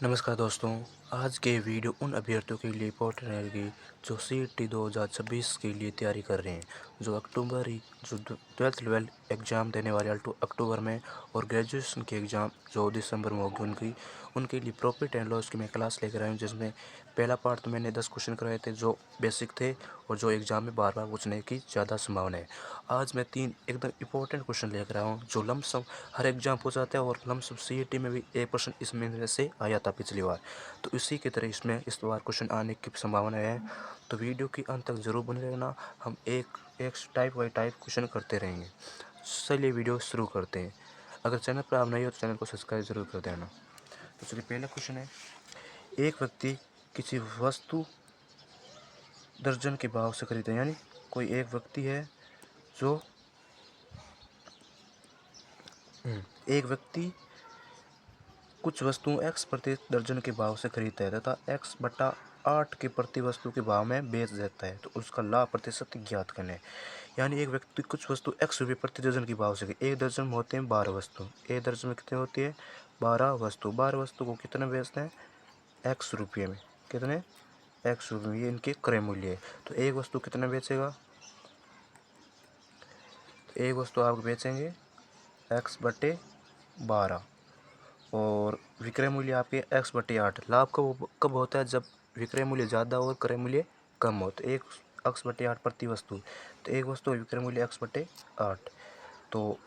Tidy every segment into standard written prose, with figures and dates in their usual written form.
नमस्कार दोस्तों। आज के वीडियो उन अभ्यर्थियों के लिए इम्पोर्टेंट रहेगी जो CET 2026 के लिए तैयारी कर रहे हैं, जो 12th एग्ज़ाम देने वाले अक्टूबर में और ग्रेजुएशन के एग्ज़ाम जो दिसंबर में होगी उनके लिए प्रॉफिट एंड लॉस की मैं क्लास लेकर आया हूँ, जिसमें पहला पार्ट तो मैंने 10 क्वेश्चन कराए थे जो बेसिक थे और जो एग्ज़ाम में बार बार पूछने की ज़्यादा संभावना है। आज मैं 3 एकदम इंपॉर्टेंट क्वेश्चन लेकर आया हूँ जो लमसम हर एग्ज़ाम पूछा जाता है और लमसम CET में भी 1% इसमें से आया था पिछली बार। तो इसी की तरह इसमें इस बार क्वेश्चन आने की संभावना है। तो वीडियो की अंत तक ज़रूर बने रहना। हम एक एक टाइप बाई टाइप क्वेश्चन करते रहेंगे। चलिए वीडियो शुरू करते हैं। अगर चैनल पर आप नहीं हो तो चैनल को सब्सक्राइब जरूर कर देना। तो चलिए पहला क्वेश्चन है, एक व्यक्ति किसी वस्तु दर्जन के भाव से खरीदे, यानी कोई एक व्यक्ति है जो एक व्यक्ति कुछ वस्तुओं x प्रति दर्जन के भाव से खरीदता है तथा x/8 के प्रति वस्तु के भाव में बेच देता है, तो उसका लाभ प्रतिशत ज्ञात करना है। यानी एक व्यक्ति कुछ वस्तु x रुपये प्रति दर्जन के भाव से, एक दर्जन में होते हैं 12 वस्तु, एक दर्जन में कितने होती है 12 वस्तु को कितने बेचते हैं x रुपये में, कितने x रुपये में, ये इनके क्रय मूल्य है। तो एक वस्तु कितने बेचेगा, तो एक वस्तु आप बेचेंगे x/12 और विक्रय मूल्य आपके x/8। लाभ कब होता है, जब विक्रय मूल्य ज़्यादा और क्रय मूल्य कम हो। तो एक x/8 प्रति वस्तु, तो एक वस्तु विक्रय मूल्य x/8, तो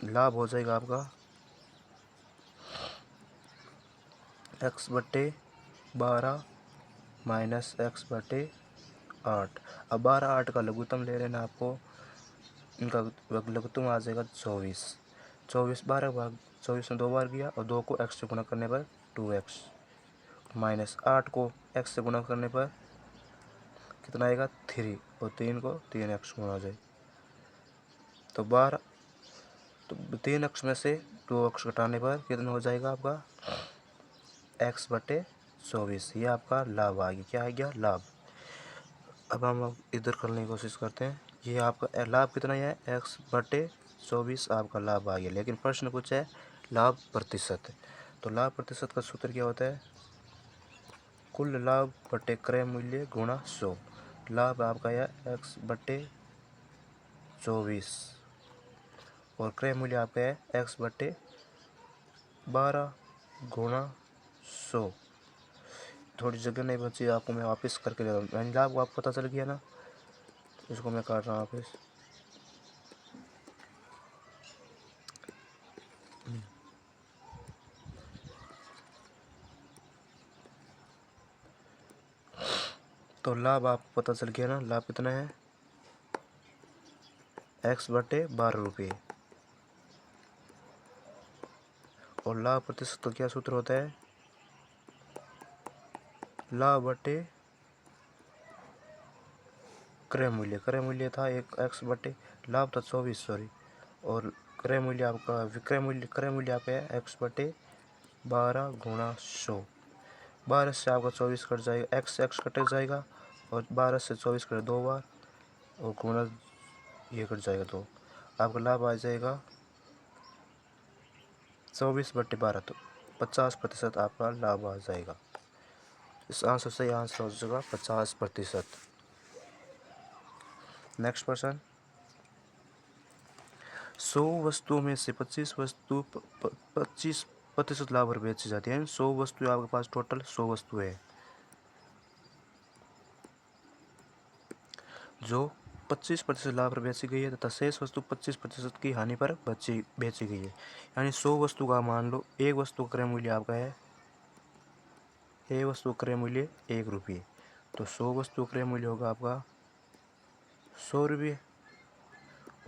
लाभ हो जाएगा आपका x/12 माइनस x/8। अब 12/8 का लघुत्तम ले लेना आपको, इनका लघुत्तम आ जाएगा 24। 24 में 2 बार गया और 2 को x से गुणा करने पर 2x, माइनस 8 को x से गुणा करने पर कितना आएगा 3, और 3 को 3x गुणा हो जाए तो 12। तो 3x में से 2x घटाने पर कितना हो जाएगा आपका x/24। ये आपका लाभ आ गया। क्या आ गया, लाभ। अब हम इधर करने की कोशिश करते हैं। ये आपका लाभ कितना है x/24 आपका लाभ आ गया, लेकिन प्रश्न पूछा है लाभ प्रतिशत। तो लाभ प्रतिशत का सूत्र क्या होता है, कुल लाभ बटे क्रय मूल्य गुणा 100। लाभ आपका है x/24 और क्रय मूल्य आपका है x/12 गुणा 100। थोड़ी जगह नहीं बची, आपको मैं वापस करके दे रहा हूँ। यानी लाभ आपको पता चल गया ना, इसको मैं काट रहा हूँ वापस। तो लाभ आपको पता चल गया ना, लाभ कितना है x/12 और लाभ प्रतिशत का क्या सूत्र होता है, लाभ बटे क्रय मूल्य। क्रय मूल्य था एक लाभ था 24, सॉरी, और क्रय मूल्य आपका क्रय मूल्य आपका है x/12 गुणा 100। 12 से आपका 24 कट जाएगा, x कट जाएगा और 12 से 24 कट 2 बार और गुणा ये कट जाएगा 2। आपका लाभ आ जाएगा 24/12, तो 50% आपका लाभ आ जाएगा। इस आंसर से आंसर हो जाएगा 50%। नेक्स्ट क्वेश्चन, 100 वस्तुओं में से 25% लाभ पर बेची जाती है। 100 वस्तु आपके पास टोटल 100 वस्तु है जो 25% लाभ पर बेची गई है तथा शेष वस्तु 25% की हानि पर बेची गई है। यानी 100 वस्तु का मान लो एक वस्तु का क्रय मूल्य आपका है, एक वस्तु का क्रय मूल्य 1 रुपये, तो 100 वस्तु का क्रय मूल्य होगा आपका 100 रुपये।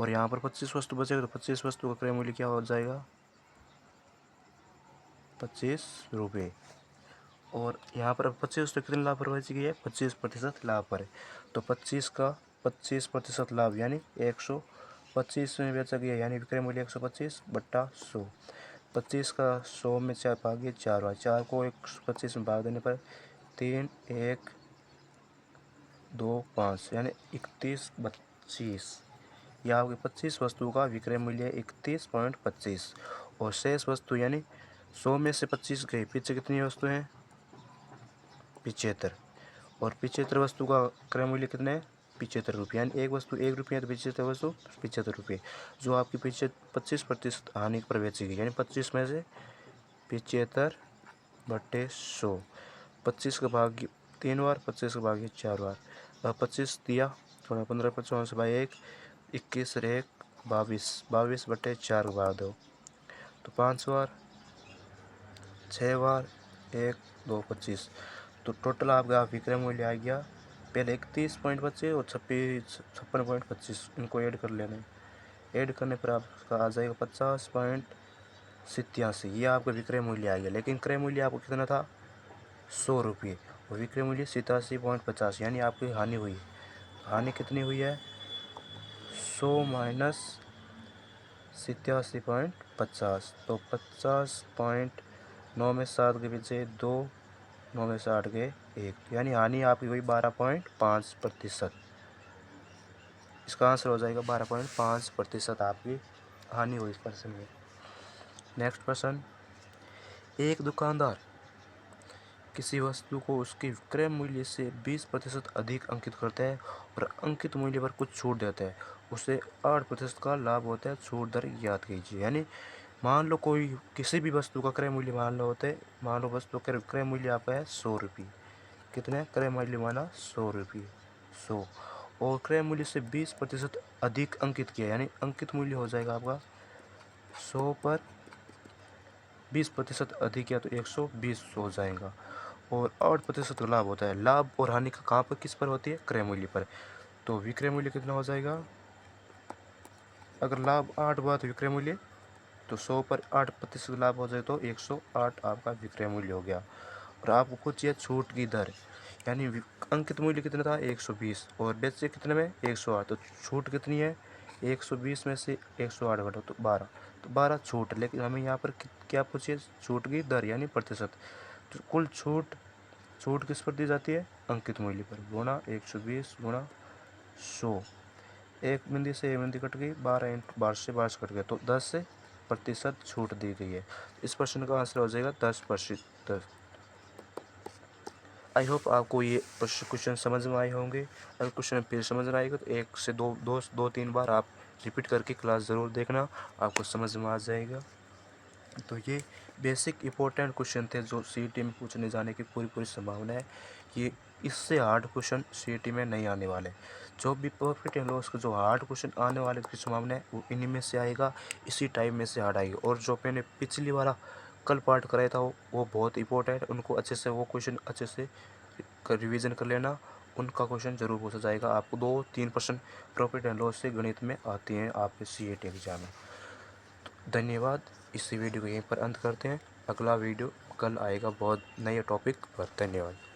और यहाँ पर 25 वस्तु बचेगा तो 25 वस्तु का क्रय मूल्य क्या हो जाएगा 25 रुपये। और यहाँ पर अब 25 वस्तु कितने लाभ पर बेची गई है 25% लाभ पर है, तो 25 का 25% लाभ यानी 125 में बेचा गया, यानी विक्रय मूल्य 125/100। 25 का 100 में 4 भागे 4 हुआ, 4 को 125 में भाग देने पर 3 1 2 5 यानी 31/25। यह आपकी 25 वस्तु का विक्रय मूल्य 31.25 और शेष वस्तु यानी 100 में से 25 गए, पीछे कितनी वस्तु हैं? 75। और 75 वस्तु का क्रय मूल्य कितना है? 75 रुपये। यानी एक वस्तु 1 रुपये तो 75 वस्तु 75 रुपये, जो आपकी 25% हानि पर बेचेगी। यानी 25 में से 75/100, 25 का भाग 3 बार, 25 का भाग 4 बार। 25 दिया, थोड़ा 15 55 बाई 1, 21 और 1 22, 22/4 बार दो तो 5 बार, 6 बार, 1 2 25। तो टोटल आपका विक्रय मूल्य आ गया, पहले 31 पॉइंट बचे और 56.25, इनको ऐड कर लेना है। ऐड करने पर आपका आ जाएगा 50.87। ये आपका विक्रय मूल्य आ गया। लेकिन क्रय मूल्य आपको कितना था? 100 रुपये, और विक्रय मूल्य 87.50, यानी आपकी हानि हुई। हानि कितनी हुई है? 100 माइनस 87.50, तो 50.9 में 7 के पीछे 2, 9 में से 8 गए 1, यानी हानि आपकी हुई 12.5%। इसका आंसर हो जाएगा 12.5% आपकी हानि हुई इस प्रश्न में। नेक्स्ट प्रश्न, एक दुकानदार किसी वस्तु को उसके विक्रय मूल्य से 20% अधिक अंकित करता है और अंकित मूल्य पर कुछ छूट देता है, उसे 8% का लाभ होता है। छूट दर याद कीजिए। यानी मान लो कोई किसी भी वस्तु का क्रय मूल्य मान लो होता है, मान लो वस्तु का क्रय मूल्य आपका है 100 रुपये। कितने क्रय मूल्य माना? 100 रुपये, 100, और क्रय मूल्य से 20% अधिक अंकित किया, यानी अंकित मूल्य हो जाएगा आपका 100 पर 20% अधिक किया तो 120 हो जाएगा। और 8% लाभ होता है। लाभ और हानि का कहाँ पर किस पर होती है? क्रय मूल्य पर। तो विक्रय मूल्य कितना हो जाएगा? अगर लाभ 8 बार विक्रय मूल्य, तो 100 पर 8% लाभ हो जाए तो 108 आपका विक्रय मूल्य हो गया। और आपको पूछिए छूट की दर, यानी अंकित मूल्य कितना था? 120, और बेचे कितने में? 108, तो छूट कितनी है? 120 में से 108 घटाओ तो 12, तो 12 छूट। लेकिन हमें यहाँ पर क्या पूछिए? छूट की दर यानी प्रतिशत। तो कुल छूट किस पर दी जाती है? अंकित मूल्य पर, गुणा 120 गुणा 100। एक बिंदी से एक बिंदी कट गई, 12 × 12 से 12 कट गया, तो 10% छूट दी गई है। इस प्रश्न का आंसर हो जाएगा 10%। आई होप आपको ये क्वेश्चन समझ में आए होंगे। अगर क्वेश्चन फिर समझ में आएगा तो 1 से 2-3 बार आप रिपीट करके क्लास ज़रूर देखना, आपको समझ में आ जाएगा। तो ये बेसिक इंपॉर्टेंट क्वेश्चन थे जो सीईटी में पूछने जाने की पूरी संभावना है। ये इससे हार्ड क्वेश्चन सीईटी में नहीं आने वाले। जो भी प्रॉफिट एंड लॉस का जो हार्ड क्वेश्चन आने वाले की संभावना है वो इन्हीं में से आएगा, इसी टाइम में से हार्ड आएगा। और जो मैंने पिछली वाला कल पार्ट कराया था वो बहुत इंपॉर्टेंट, उनको अच्छे से वो क्वेश्चन अच्छे से रिवीजन कर लेना। उनका क्वेश्चन जरूर पूछा जाएगा। आपको 2-3% प्रॉफिट एंड लॉस से गणित में आती हैं आपके सीईटी एग्जाम में। धन्यवाद। इस वीडियो को यहीं पर अंत करते हैं। अगला वीडियो कल आएगा बहुत नए टॉपिक पर। धन्यवाद।